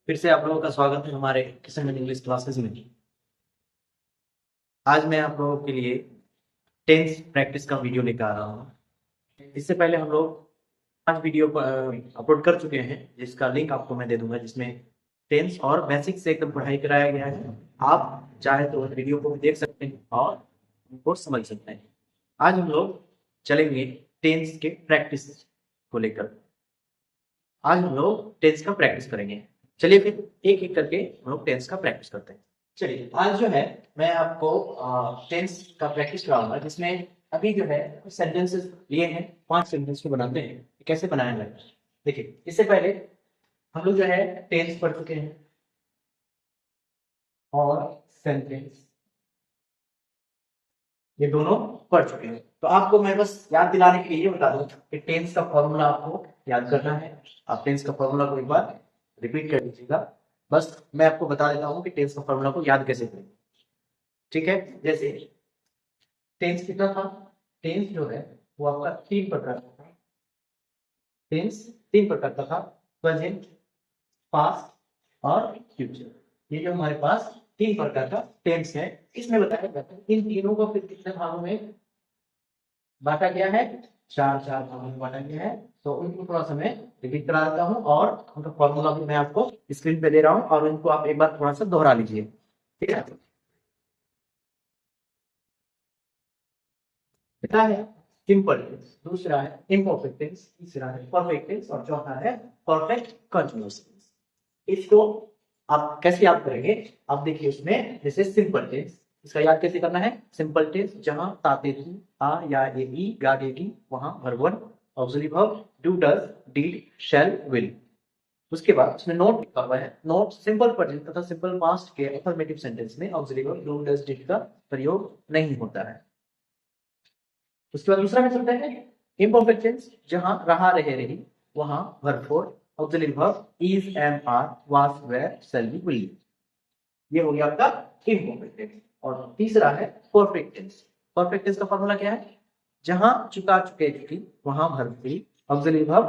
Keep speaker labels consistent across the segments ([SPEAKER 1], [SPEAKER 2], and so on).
[SPEAKER 1] फिर से आप लोगों का स्वागत है हमारे किशन इंग्लिश क्लासेस में। आज मैं आप लोगों के लिए टेंस प्रैक्टिस का वीडियो लेकर आ रहा हूँ। इससे पहले हम लोग 5 वीडियो अपलोड कर चुके हैं, जिसका लिंक आपको मैं दे दूंगा, जिसमें टेंस और बेसिक से एकदम पढ़ाई कराया गया है। आप चाहे तो उस वीडियो को भी देख सकते हैं और उनको समझ सकते हैं। आज हम लोग चलेंगे टेंस के प्रैक्टिस को लेकर। आज हम लोग टेंस का प्रैक्टिस करेंगे। चलिए फिर एक एक करके हम लोग टेंस का प्रैक्टिस करते हैं। चलिए आज जो है मैं आपको टेंस का प्रैक्टिस कराऊंगा, जिसमें अभी जो है सेंटेंसेस लिए हैं। 5 सेंटेंस को बनाते हैं। कैसे बनाया जाए देखिए। इससे पहले हम लोग जो है टेंस पढ़ चुके हैं और सेंटेंस ये दोनों पढ़ चुके हैं। तो आपको मैं बस याद दिलाने के लिए ये बता दूं कि टेंस का फॉर्मूला आपको याद करना है। आप टेंस का फॉर्मूला को एक बार रिपीट कर लीजिएगा। बस मैं आपको बता देता हूँ कि टेंस का फॉर्मूला को याद कैसे करें। ठीक है, जैसे टेंस कितना था? टेंस जो है वो आपका 3 प्रकार का था। टेंस 3 प्रकार का था, प्रेजेंट, पास्ट और फ्यूचर। ये जो हमारे पास 3 प्रकार का टेंस है, इसमें बताया जाता है इन तीनों को फिर कितने भागों में बांटा गया है? 4 भागों में बांटा गया है। तो उनको थोड़ा सा मैं रिपीट करा देता हूँ और उनका फॉर्मूला भी मैं आपको स्क्रीन पे दे रहा हूँ और उनको आप एक बार थोड़ा सा दोहरा लीजिए। ठीक है, पहला है सिंपल टेंस, दूसरा है इम्परफेक्ट टेंस, तीसरा है परफेक्ट टेंस और चौथा है परफेक्ट कंटीन्यूअस टेंस। इसको आप कैसे याद करेंगे? आप देखिए उसमें, जैसे सिंपल टेंस, इसका याद कैसे करना है? सिंपल टेंस जहां ताते थी आ या ए ई गा गेगी वहां verb 1 auxiliary verb do does did shell will. उसके बाद उसमें नोट लिखा हुआ है। नोट सिंपल प्रेजेंट तथा सिंपल पास्ट के अफर्मेटिव सेंटेंस में auxiliary verb do does did का प्रयोग नहीं होता है। उसके बाद दूसरा में चलते हैं इम्परफेक्ट टेंस, जहां रहा रहे रही वहां verb 4 auxiliary verb is am are was were shall be will. ये हो गया आपका इम्परफेक्ट टेंस। और तीसरा है परफेक्ट टेंस। परफेक्ट टेंस का फॉर्मूला क्या है? जहां चुका चुके चुकी वहां verb 3 auxiliary verb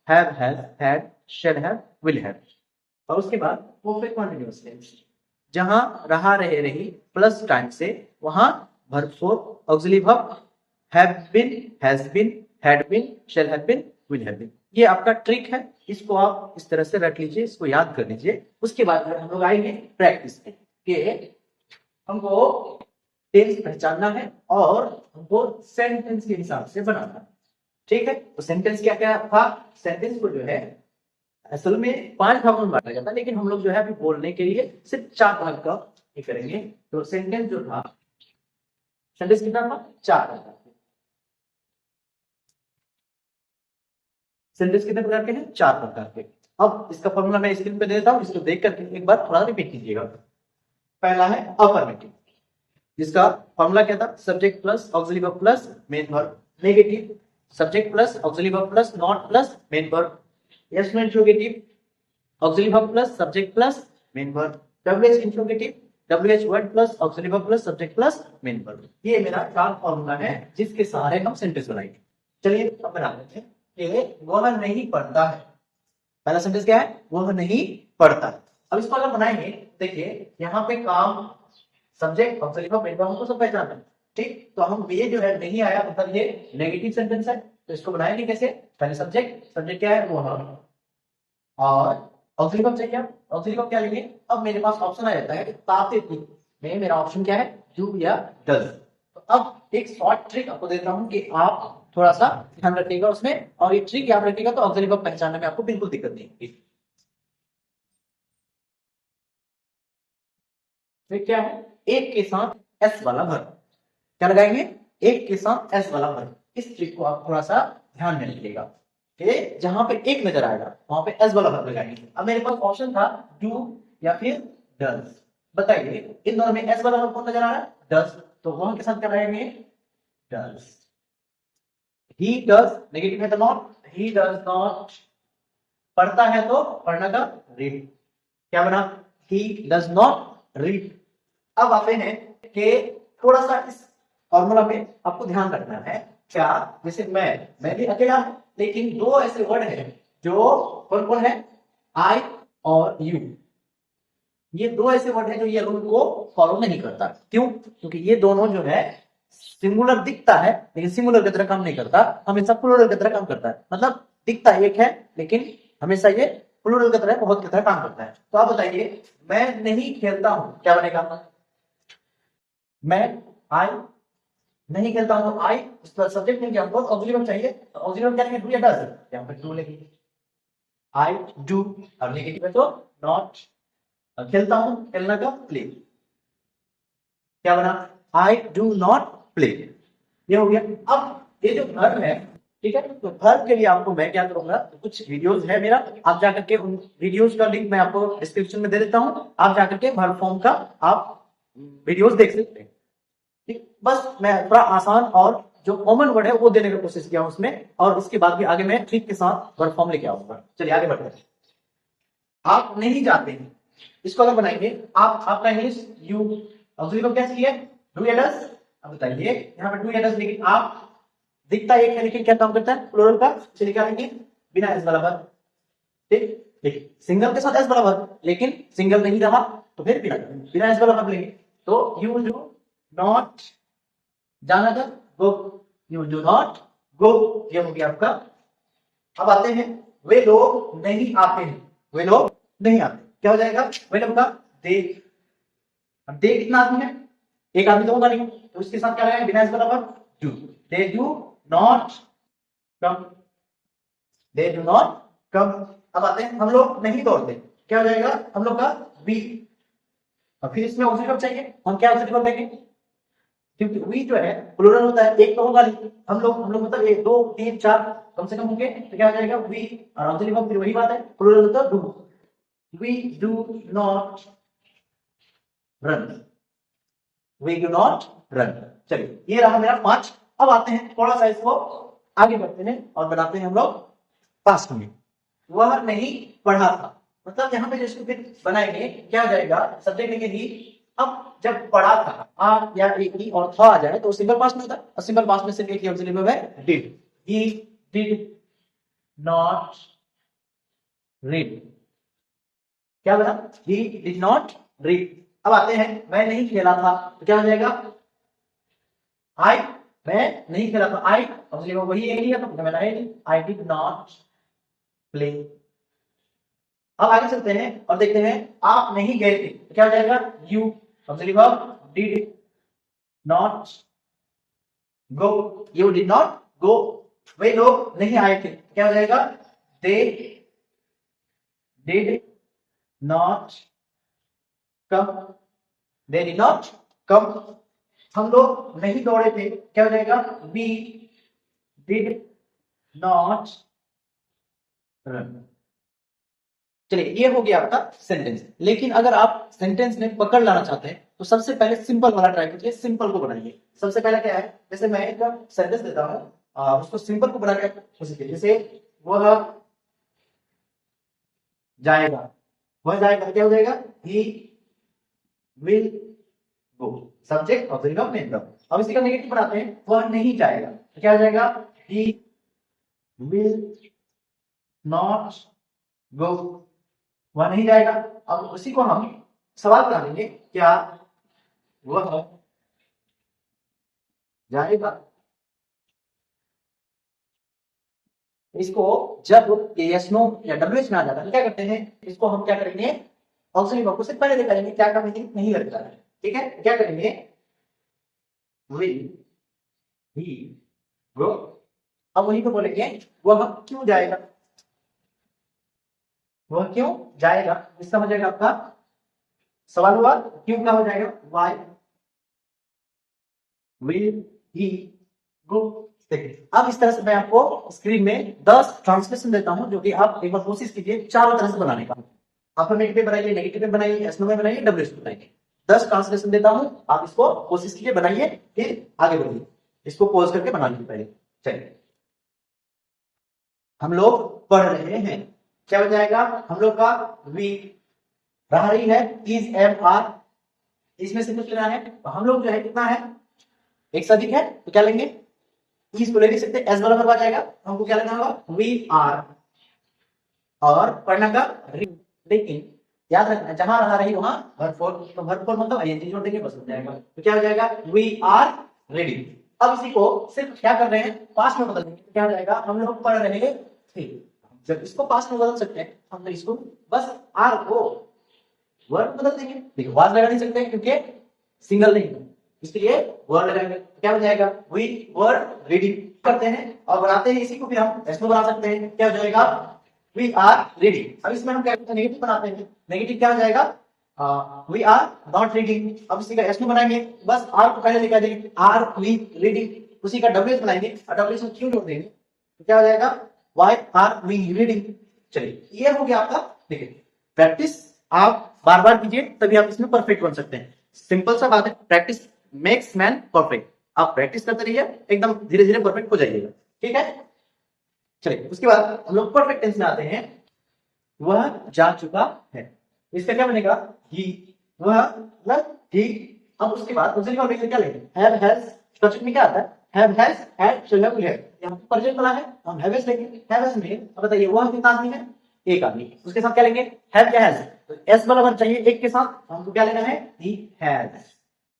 [SPEAKER 1] have has had shall have will have. और उसके बाद परफेक्ट कंटीन्यूअस टेंस, जहां रहा रहे रही प्लस टाइम से वहां verb 4 auxiliary verb have been, has been, had been, shall have been, will have been। ये आपका ट्रिक है, इसको आप इस तरह से रख लीजिए, इसको याद कर लीजिए। उसके बाद हम लोग आएंगे प्रैक्टिस में कि हमको टेंस पहचानना है और हमको सेंटेंस के हिसाब से बनाना है। ठीक है, तो सेंटेंस क्या क्या था? सेंटेंस को जो है असल में 5 भागों में बांटा जाता है, लेकिन हम लोग जो है अभी बोलने के लिए सिर्फ 4 भाग का ही करेंगे। तो सेंटेंस जो था, सेंटेंस कितना था? 4 भाग। सेंटेंस कितने प्रकार के हैं? 4 प्रकार के। अब इसका फॉर्मूला मैं स्क्रीन पे दे देता हूं, इसको देख करके एक बार थोड़ा रिपीट कीजिएगा। पहला है अफर्मेटिव, जिसका फॉर्मूला क्या था? Subject plus auxiliary verb plus main verb. Negative, subject plus auxiliary verb plus not plus main verb. Yes no interrogative, auxiliary verb plus subject plus main verb. WH interrogative, WH word plus auxiliary verb plus subject plus main verb. ये मेरा 4 formula है जिसके सहारे हम sentence बनाएंगे। चलिए अब बना लेते हैं कि वह नहीं पढ़ता है। पहला सेंटेंस क्या है? वह नहीं पढ़ता है। अब इसको अगर बनाएंगे, देखिए यहाँ पे काम subject auxiliary verb main verb हमको सब पहचानना है। ठीक, तो हम ये जो है नहीं आया मतलब ये नेगेटिव सेंटेंस है। तो इसको बनाएंगे कैसे? पहले सब्जेक्ट, सब्जेक्ट क्या है? वह। और ऑक्सिलरी वर्ब चाहिए, ऑक्सिलरी वर्ब क्या लेंगे? अब मेरे पास ऑप्शन आ जाता है कि ताते थी में मेरा ऑप्शन क्या है? डू या डज। तो अब एक शॉर्ट ट्रिक आपको देता हूं कि आप थोड़ा सा ध्यान रखिएगा उसमें, और ये ट्रिक याद रखिएगा तो ऑक्सिलरी वर्ब पहचानने में आपको बिल्कुल दिक्कत नहीं होगी। ट्रिक क्या है? एक के साथ एस वाला वर्ब। क्या लगाएंगे? एक के साथ एस वाला वर्ब। इस ट्रिक को आप थोड़ा सा ध्यान में रखिएगा कि जहां पे एक नजर आएगा वहां पे एस वाला वर्ब लगाएंगे। अब मेरे पास ऑप्शन था डू या फिर डज। बताइए इन दोनों में एस वाला वर्ब कौन नजर आ रहा है? डज। तो वहां के साथ क्या लगाएंगे? डज। ही डज नेगेटिव है तो नॉट, ही डज नॉट। पढ़ता है तो पढ़ना का रीड। क्या बना? He does not read. अब आते हैं कि थोड़ा सा इस फॉर्मूला में आपको ध्यान रखना है। क्या? जैसे मैं भी अकेला हूं, लेकिन 2 ऐसे वर्ड हैं जो कौन कौन है? आई और यू। ये दो ऐसे वर्ड है जो ये रूल को फॉलो नहीं करता। क्यों? क्योंकि ये दोनों जो है सिंगुलर दिखता है लेकिन सिंगुलर की तरह काम नहीं करता, हमेशा प्लूरल की तरह काम करता है। मतलब दिखता एक है लेकिन हमेशा ये प्लूरल की तरह, बहुत की तरह काम करता है। तो आप बताइए, मैं नहीं खेलता हूं, क्या बनेगा? मैं, आई नहीं खेलता हूं तो आई सब्जेक्ट नहीं, हमको ऑक्सिलरी वर्ब चाहिए। तो ऑक्सिलरी वर्ब क्या लेंगे? डू या डज? यहां पर डू लेंगे। आई डू, और नेगेटिव है तो नॉट। खेलता हूं, खेलना का प्ले, क्या बना? आई डू नॉट प्ले, ये हो गया। अब ये जो वर्ब है, ठीक है, तो वर्ब के लिए आपको मैं क्या करूंगा, तो कुछ वीडियोस है मेरा, आप जाकर के उन वीडियोस का लिंक मैं आपको डिस्क्रिप्शन में दे देता हूं, आप जाकर के वर्ब फॉर्म का आप वीडियोस देख सकते हैं। ठीक, बस मैं थोड़ा आसान और जो कॉमन वर्ड है वो देने की कोशिश किया उसमें, और उसके बाद भी आगे मैं ट्रिक के साथ वर्ब फॉर्म लेके आऊंगा। चलिए आगे बढ़ते हैं। आप नहीं जाते हैं, इसको अगर बनाएंगे आप, आपका इंग्लिश यू, ऑक्सिलरी वर्ब क्या चाहिए? डू या डज? अब बताइए यहाँ पे डू या डज, लेकिन आप दिखता एक है लेकिन क्या काम करता है? प्लूरल का। चलिए क्या लेंगे? बिना एस वाला वर्ब। ठीक, देखिए सिंगल के साथ एस वाला वर्ब, लेकिन सिंगल नहीं रहा तो फिर बिना एस वाला वर्ब लेंगे। तो यू डू नॉट, जाना था गो, यू डू नॉट गो, ये हो गया आपका। अब आते हैं, वे लोग नहीं आते हैं, वे लोग नहीं आते, क्या हो जाएगा? वे लोग का दे। अब दे कितना आदमी है? एक आदमी तो होगा नहीं, तो उसके साथ क्या लगाएंगे? बिना इस बराबर do. They do not come, they do not come. अब आते हैं, हम लोग नहीं दौड़ते, क्या हो जाएगा? हम लोग का वी। और फिर इसमें ऑक्सिलरी वर्ब चाहिए, हम क्या ऑक्सिलरी वर्ब लेंगे? क्योंकि वी जो है प्लूरल होता है, एक तो होगा नहीं, हम लोग मतलब एक दो तीन चार कम से कम होंगे, तो क्या हो जाएगा? वी, और ऑक्सिलरी वर्ब फिर वही बात है, प्लूरल होता है do. We do not run, we do not run. चलिए ये रहा मेरा 5। अब आते हैं थोड़ा सा इसको आगे बढ़ते हैं और बनाते हैं हम लोग पास्ट में। वह नहीं पढ़ा था, मतलब यहाँ पे जिसको फिर बनाएंगे क्या हो जाएगा? सब्जेक्ट लेंगे ही। अब जब पढ़ा था, आ या एक ही और था आ जाए तो सिंपल पास्ट में होता है, और सिंपल पास्ट में सिर्फ एक ही ऑक्सिलरी वर्ब है, did. He did not read, क्या बना? He did not read. अब आते हैं, मैं नहीं खेला था, तो क्या हो जाएगा? आई, मैं नहीं खेला था, आई ऑक्सिलरी वर्ब वही एक ही है, तो मैंने आई डिड नॉट प्ले। अब आगे चलते हैं और देखते हैं, आप नहीं गए थे, तो क्या हो जाएगा? You auxiliary verb did not go, you did not go. वे लोग नहीं आए थे, क्या हो जाएगा? They did not come, they did not come. हम लोग नहीं दौड़े थे, क्या हो जाएगा? We did not run. चलिए ये हो गया आपका सेंटेंस। लेकिन अगर आप सेंटेंस में पकड़ लाना चाहते हैं तो सबसे पहले सिंपल वाला ट्राई कीजिए, सिंपल को बनाइए। सबसे पहले क्या है, जैसे मैं एक सेंटेंस देता हूं, उसको सिंपल को बना के कोशिश कीजिए। जैसे वह जाएगा, वह जाएगा क्या हो जाएगा? He will go, subject object of main verb. अब इसी का नेगेटिव बनाते हैं, वह नहीं जाएगा, तो क्या हो जाएगा? ही विल नॉट गो, वह नहीं जाएगा। अब उसी को हम सवाल बना देंगे, क्या वह जाएगा? इसको जब यस नो या डब्ल्यूएच में आ जाता है तो क्या करते हैं, इसको हम क्या करेंगे? ऑक्सिलरी वर्ब को से पहले निकालेंगे, क्या का मीनिंग नहीं लगता है, ठीक है? क्या करेंगे? विल ही गो। अब वही को बोलेंगे, वह क्यों जाएगा? वह क्यों जाएगा, इसका हो जाएगा आपका सवाल हुआ, क्यों का हो जाएगा? वाई विल ही गो। देखिए अब इस तरह से मैं आपको स्क्रीन में 10 ट्रांसलेशन देता हूं, जो कि आप एक बार कोशिश कीजिए चारों तरह से बनाने का। अफर्मेटिव में बनाइए, नेगेटिव में बनाइए, एस नो में बनाइए, डब्ल्यूएच में बनाइए। 10 ट्रांसलेशन देता हूं, आप इसको कोशिश कीजिए, बनाइए, फिर आगे बढ़िए। इसको पॉज करके बना लीजिए पहले। चलिए, हम लोग पढ़ रहे हैं, क्या हो जाएगा? हम लोग का वी, रहा रही है इज एम आर, इसमें से कुछ लेना है। तो हम लोग जो है कितना है? एक से अधिक है, तो क्या लेंगे? इस को ले नहीं सकते, एस बराबर आ जाएगा, हमको क्या लेना होगा? वी आर, और पढ़ना का रीड। लेकिन याद रखना, जहां रहा रही वहां वर्ब फोर, तो वर्ब फोर मतलब आईएनजी जोड़ देंगे बस हो जाएगा। तो क्या हो जाएगा, वी आर रेडी। अब इसी को सिर्फ क्या कर रहे हैं, पास्ट में बदल देंगे। तो क्या हो जाएगा, हम लोग पढ़ रहे थे, जब इसको पास्ट में बदल सकते हैं हम तो इसको बस आर को वर्ड बदल देंगे। देखिए वाज लगा नहीं सकते क्योंकि सिंगल नहीं है, इसलिए वर्ड लगाएंगे। तो क्या हो जाएगा, वी वर रेडी करते हैं और बनाते हैं इसी को, फिर हम एस में बना सकते हैं। क्या हो जाएगा, वी आर रेडी। अब इसमें हम क्या करते हैं, नेगेटिव बनाते हैं। नेगेटिव क्या हो जाएगा, वी आर नॉट रीडिंग। अब इसी का एस में बनाएंगे, बस आर को पहले लेकर देंगे, आर वी रीडिंग। उसी का डब्ल्यू एस बनाएंगे और डब्ल्यू एस में क्यों जोड़ देंगे, तो क्या हो जाएगा, वाई आर वी रीडिंग। चलिए ये हो गया आपका। देखिए प्रैक्टिस आप बार बार कीजिए तभी आप इसमें परफेक्ट बन सकते हैं। सिंपल सा बात है, प्रैक्टिस मेक्स मैन परफेक्ट। आप प्रैक्टिस करते रहिए, एकदम धीरे धीरे परफेक्ट हो जाइएगा, ठीक है। चलिए उसके बाद हम लोग परफेक्ट टेंस में आते हैं। वह जा चुका है, इसका क्या बनेगा, ही। वह मतलब ही। अब उसके बाद ऑक्सिलरी वर्ब क्या लेंगे, हैव हैज। स्ट्रक्चर में क्या आता है, have has had shall have will have. यहां पे प्रेजेंट वाला है, हम हैव हैज लेंगे। हैव हैज में अब बताइए वह कितना आदमी है, एक आदमी। उसके साथ क्या लेंगे, हैव क्या हैज, तो एस वाला वर्ब चाहिए एक के साथ, हमको क्या लेना है, ही हैज,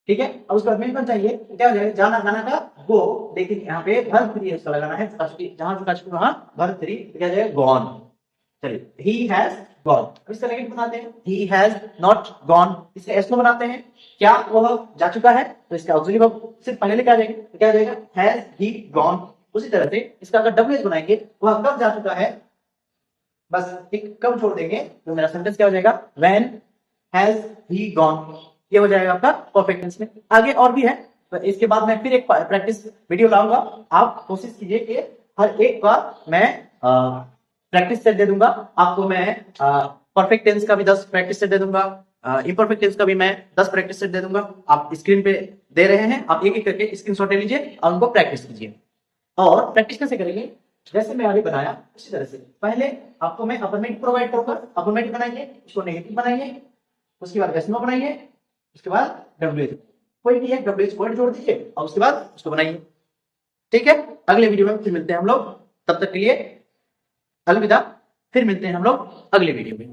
[SPEAKER 1] ठीक है। अब उसके बाद मेन वर्ब चाहिए, तो क्या हो जाएगा, जाना गाना का गो, लेकिन यहाँ पे वर्ब 3 उसका लगाना है, जहां वहां वर्ब 3, तो क्या हो जाएगा, गॉन। चलिए ही हैज गॉन। अब इसका नेगेटिव बनाते हैं, ही हैज नॉट गॉन। इसे एस में बनाते हैं, क्या वह जा चुका है, तो इसका ऑक्सिलरी वर्ब सिर्फ पहले लेके आ जाएंगे, तो क्या हो जाएगा, हैज ही गॉन। उसी तरह से इसका अगर डब्ल्यू एस बनाएंगे, वह कब जा चुका है, बस एक कब छोड़ देंगे, तो मेरा सेंटेंस क्या हो जाएगा, व्हेन हैज ही गॉन। ये हो जाएगा आपका परफेक्ट टेंस में। आगे और भी है, तो इसके बाद मैं फिर एक प्रैक्टिस वीडियो लाऊंगा। आप कोशिश कीजिए कि हर एक का मैं प्रैक्टिस सेट दे दूंगा आपको। मैं परफेक्ट टेंस का भी 10 प्रैक्टिस सेट दे दूंगा, इम्परफेक्ट टेंस का भी मैं 10 प्रैक्टिस सेट दे दूंगा। आप स्क्रीन पे दे रहे हैं, आप एक एक करके स्क्रीनशॉट ले लीजिए और उनको प्रैक्टिस कीजिए। और प्रैक्टिस कैसे करेंगे, जैसे मैं आगे बनाया उसी तरह से। पहले आपको मैं अफर्मेटिव प्रोवाइड करूंगा, अफर्मेटिव बनाइए, उसको नेगेटिव बनाइए, उसके बाद एस नो बनाइए, उसके बाद डब्ल्यू एच, कोई भी एक डब्ल्यू एच वर्ड जोड़ दीजिए और उसके बाद उसको बनाइए, ठीक है। अगले वीडियो में फिर मिलते हैं हम लोग, तब तक के लिए अलविदा। फिर मिलते हैं हम लोग अगले वीडियो में।